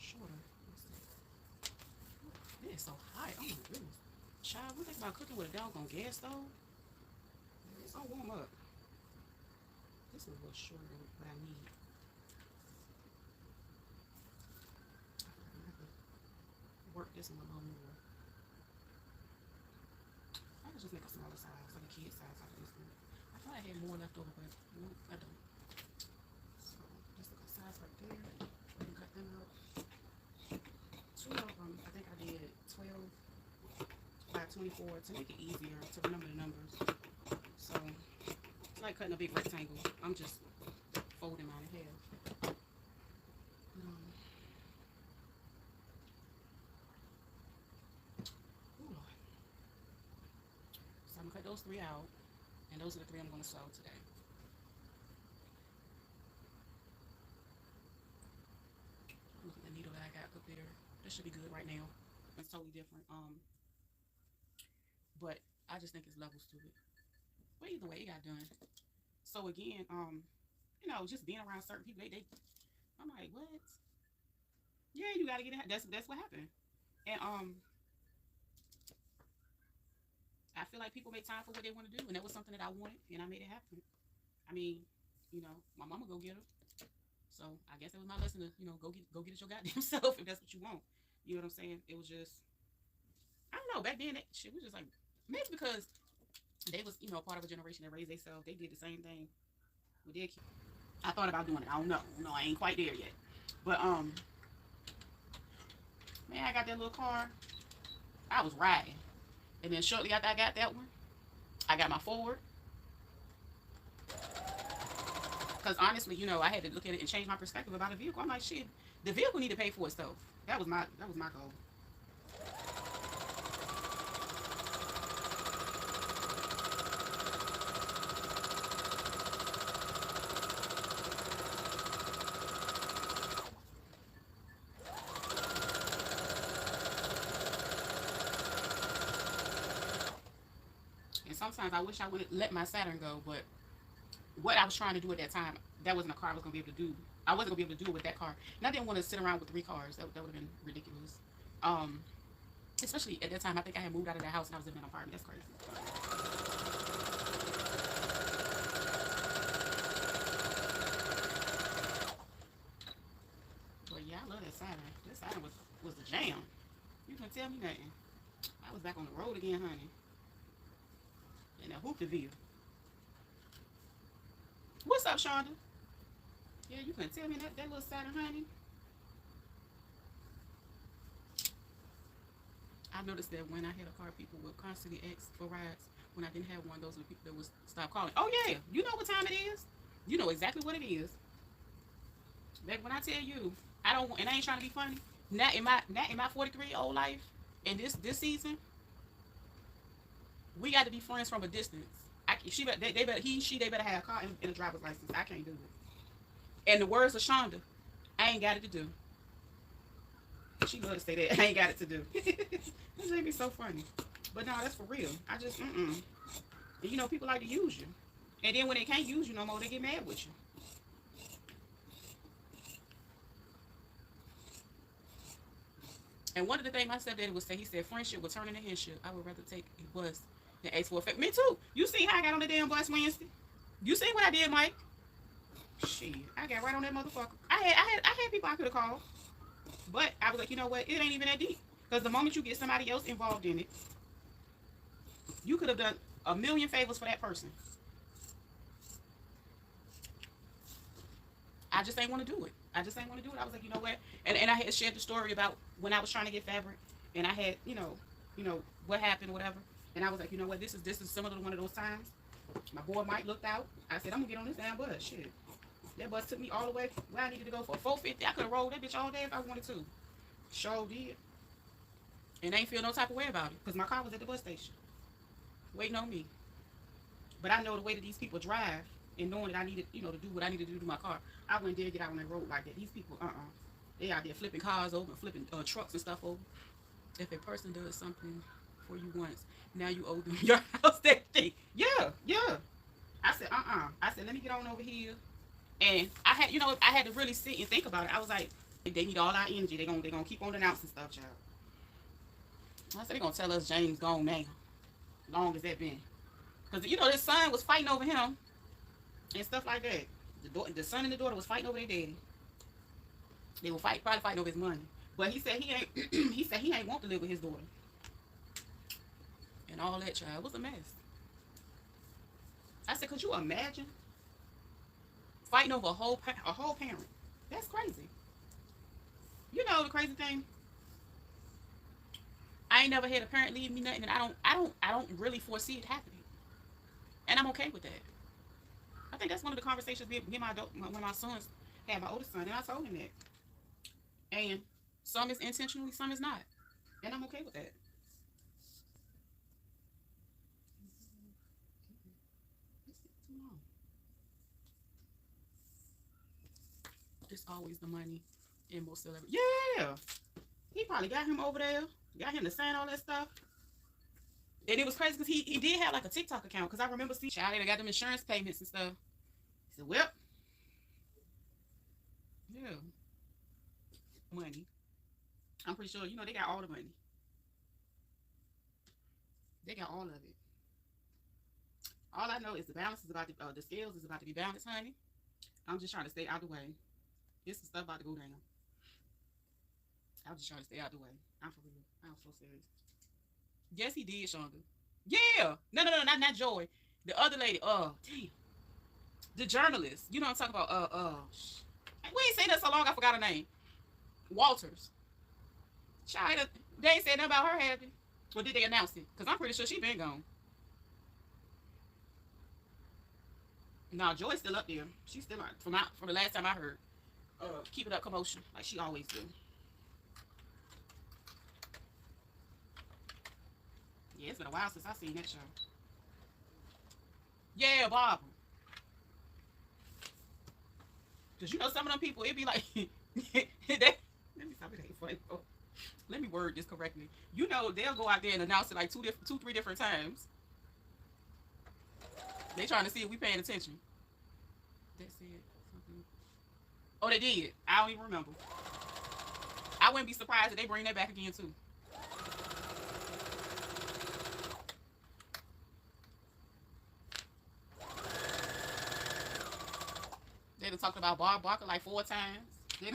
shorter. Let's see. It is so hot. Oh my goodness. Child, we think about cooking with a doggone gas stove. It's gonna warm up. This is a little shorter than what I need. I feel like I'm gonna have to work this one a little more. I could just make a smaller size, like a kid size out of this one. I thought I had more left over, but no, I don't. So just look at size right there. We can cut them out. Two of them, I think I did 12 by 24 to make it easier to remember the numbers. So it's like cutting a big rectangle. I'm just folding mine in half. Ooh, Lord. So I'm gonna cut those three out, and those are the three I'm gonna sew today. Look at the needle that I got up there. This should be good right now. It's totally different. But I just think it's levels to it. But either way, it got done. So again, just being around certain people, I'm like, what? Yeah, you gotta get it. That's what happened. And I feel like people make time for what they want to do, and that was something that I wanted, and I made it happen. I mean, my mama go get her, so I guess it was my lesson to, go get it your goddamn self if that's what you want. You know what I'm saying? It was just, I don't know. Back then, that shit was just like, maybe because they was, part of a generation that raised themselves. They did the same thing with their kids. I thought about doing it. I don't know. No, I ain't quite there yet. But man, I got that little car. I was riding, and then shortly after I got that one, I got my Ford. Because honestly, I had to look at it and change my perspective about a vehicle. I'm like, shit, the vehicle need to pay for itself. That was my goal. And sometimes I wish I would let my Saturn go, but what I was trying to do at that time, that wasn't a car I was gonna be able to do. I wasn't gonna be able to do it with that car, and I didn't want to sit around with three cars. That would have been ridiculous. Um, Especially at that time, I think I had moved out of that house and I was living in an apartment. That's crazy. But yeah, I love that Saturn. This Saturn was the jam. You couldn't tell me nothing. I was back on the road again, honey. And that Hoopterville. What's up, Shonda? Yeah, you couldn't tell me that little Saturn, honey. I noticed that when I had a car, people would constantly ask for rides. When I didn't have one, those were the people that would stop calling. Oh yeah, you know what time it is. You know exactly what it is. Like when I tell you, I don't, and I ain't trying to be funny. Not in my 43-year-old life, and this season, we got to be friends from a distance. They better they better have a car and a driver's license. I can't do it. And the words of Shonda, I ain't got it to do. She love to say that. I ain't got it to do. This made me so funny. But no, that's for real. I just, And people like to use you. And then when they can't use you no more, they get mad with you. And one of the things my stepdaddy would say, he said, friendship will turn into headship. I would rather take a bus than ask for a favor. Me too. You see how I got on the damn bus Wednesday? You see what I did, Mike? Shit, I got right on that motherfucker. I had people I could have called. But I was like, you know what? It ain't even that deep. Because the moment you get somebody else involved in it, you could have done a million favors for that person. I just ain't want to do it. I just ain't want to do it. I was like, you know what? And I had shared the story about when I was trying to get fabric, and I had, what happened, or whatever. And I was like, you know what? This is similar to one of those times. My boy Mike looked out. I said, I'm gonna get on this damn bus. Shit. That bus took me all the way where I needed to go for 450. I could have rolled that bitch all day if I wanted to. Sure did. And I ain't feel no type of way about it because my car was at the bus station waiting on me. But I know the way that these people drive and knowing that I needed, to do what I needed to do to my car, I wouldn't dare get out on that road like that. These people, they out there flipping cars over, flipping trucks and stuff over. If a person does something for you once, now you owe them your house that thing. Yeah, yeah. I said, I said, let me get on over here. And I had to really sit and think about it. I was like, They need all our energy. They gonna keep on announcing stuff, child. I said they gonna tell us James gone now. Long as that been, because you know this son was fighting over him and stuff like that. The son and the daughter was fighting over their daddy. They were probably fighting over his money. But he said he ain't. He said he ain't want to live with his daughter. And all that, child, it was a mess. I said, could you imagine fighting over a whole parent? That's crazy. You know the crazy thing. I ain't never had a parent leave me nothing, and I don't really foresee it happening, and I'm okay with that. I think that's one of the conversations me and when my sons had, my oldest son, and I told him that. And some is intentionally, some is not, and I'm okay with that. It's always the money in most celebrities. Yeah, he probably got him over there, got him to sign all that stuff. And it was crazy because he did have like a TikTok account, because I remember seeing child, they got them insurance payments and stuff. He said, well, yeah, money. I'm pretty sure, you know, they got all the money. They got all of it. All I know is the balance is about to, the scales is about to be balanced, honey. I'm just trying to stay out the way. It's the stuff about to go down. I'm just trying to stay out the way. I'm for real. I'm so serious. Yes, he did, Shonda. Yeah. No, not Joy. The other lady. Damn. The journalist. You know what I'm talking about? We ain't saying that so long. I forgot her name. Walters. China. They ain't said nothing about her, have they? Or did they announce it? Because I'm pretty sure she been gone. No, Joy's still up there. She's still on. From the last time I heard. Keep it up, commotion, like she always do. Yeah, it's been a while since I seen that show. Yeah, Bob. Cause you know some of them people, it be like, let me stop it. Ain't funny. Let me word this correctly. You know they'll go out there and announce it like 3 different times. They trying to see if we paying attention. That's it. Oh, they did. I don't even remember. I wouldn't be surprised if they bring that back again too. They done talked about Bob Barker like 4 times. It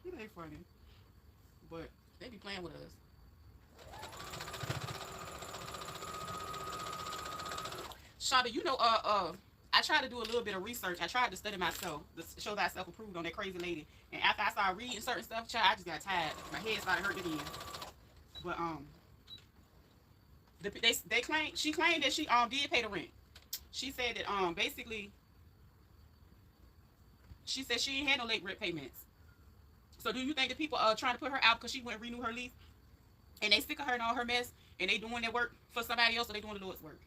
ain't funny, but they be playing with us. Shonda, you know, I tried to do a little bit of research. I tried to study myself, to show thyself approved on that crazy lady. And after I started reading certain stuff, child, I just got tired. My head started hurting again. But she claimed that she did pay the rent. She said that basically she said she ain't had no late rent payments. So do you think that people are trying to put her out because she wouldn't renew her lease, and they sick of her and all her mess, and they doing their work for somebody else, or they doing the Lord's work?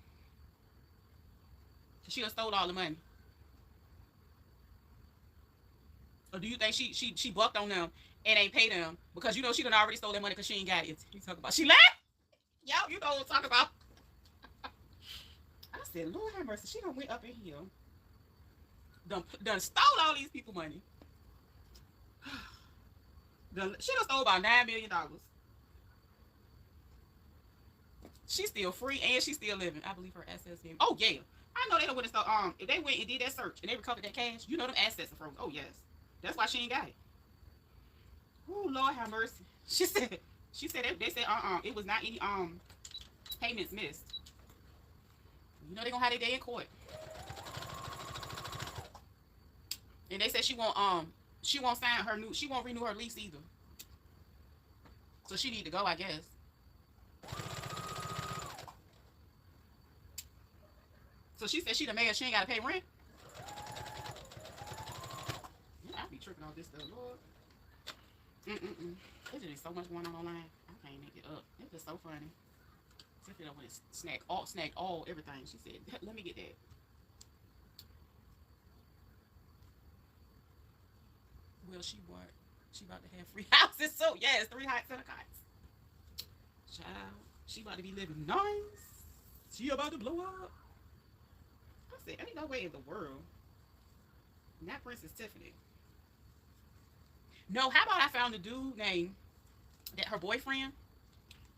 She done stole all the money. Or do you think she bucked on them and ain't paid them because you know she done already stole their money because she ain't got it? You talk about she left? Y'all, you know what I'm talking about. I said, Lord have mercy, she done went up in here. Done stole all these people money. She done stole about $9 million. She's still free and she's still living. I believe her assets. Oh yeah. I know they don't want to start. If they went and did that search and they recovered that cash, you know them assets are frozen. Oh yes, that's why she ain't got it. Oh Lord have mercy. She said they said it was not any payments missed. You know they gonna have their day in court. And they said she won't sign her she won't renew her lease either. So she need to go, I guess. So she said she the mayor, she ain't gotta pay rent. Yeah, I be tripping on this stuff, Lord. There's just so much going on online. I can't make it up. It's just so funny. Tiffany went and snagged all everything. She said, let me get that. Well, she about to have free houses. So yes, 3 hot center cots. Child, she about to be living nice. She about to blow up. I said, ain't no way in the world. Not Princess Tiffany. No, how about I found a dude named that her boyfriend,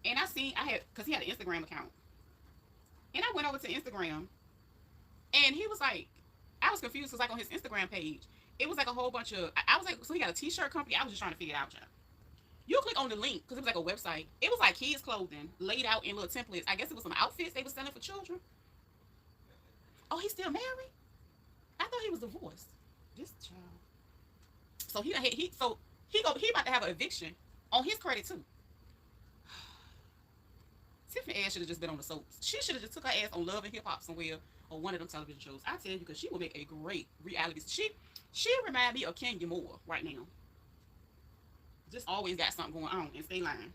and I had because he had an Instagram account, and I went over to Instagram, and he was like, I was confused because like on his Instagram page, it was like a whole bunch of I was like, so he got a T-shirt company. I was just trying to figure it out, y'all. You click on the link because it was like a website. It was like kids' clothing laid out in little templates. I guess it was some outfits they were selling for children. Oh, he's still married? I thought he was divorced. This child. So he about to have an eviction on his credit too. Tiffany ass should have just been on the soaps. She should have just took her ass on Love and Hip Hop somewhere or one of them television shows. I tell you, because she would make a great reality. She remind me of Kenya Moore right now. Just always got something going on and stay lying.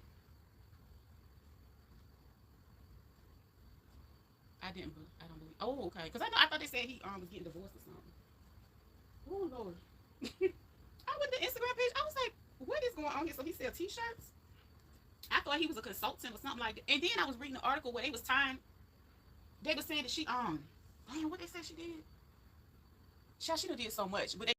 I don't believe. Oh, okay. Because I thought they said he was getting divorced or something. Oh Lord. I went to Instagram page. I was like, what is going on here? So he sell T-shirts. I thought he was a consultant or something like that. And then I was reading an article where they was tying. They were saying that she what they said she did. She done did so much, but they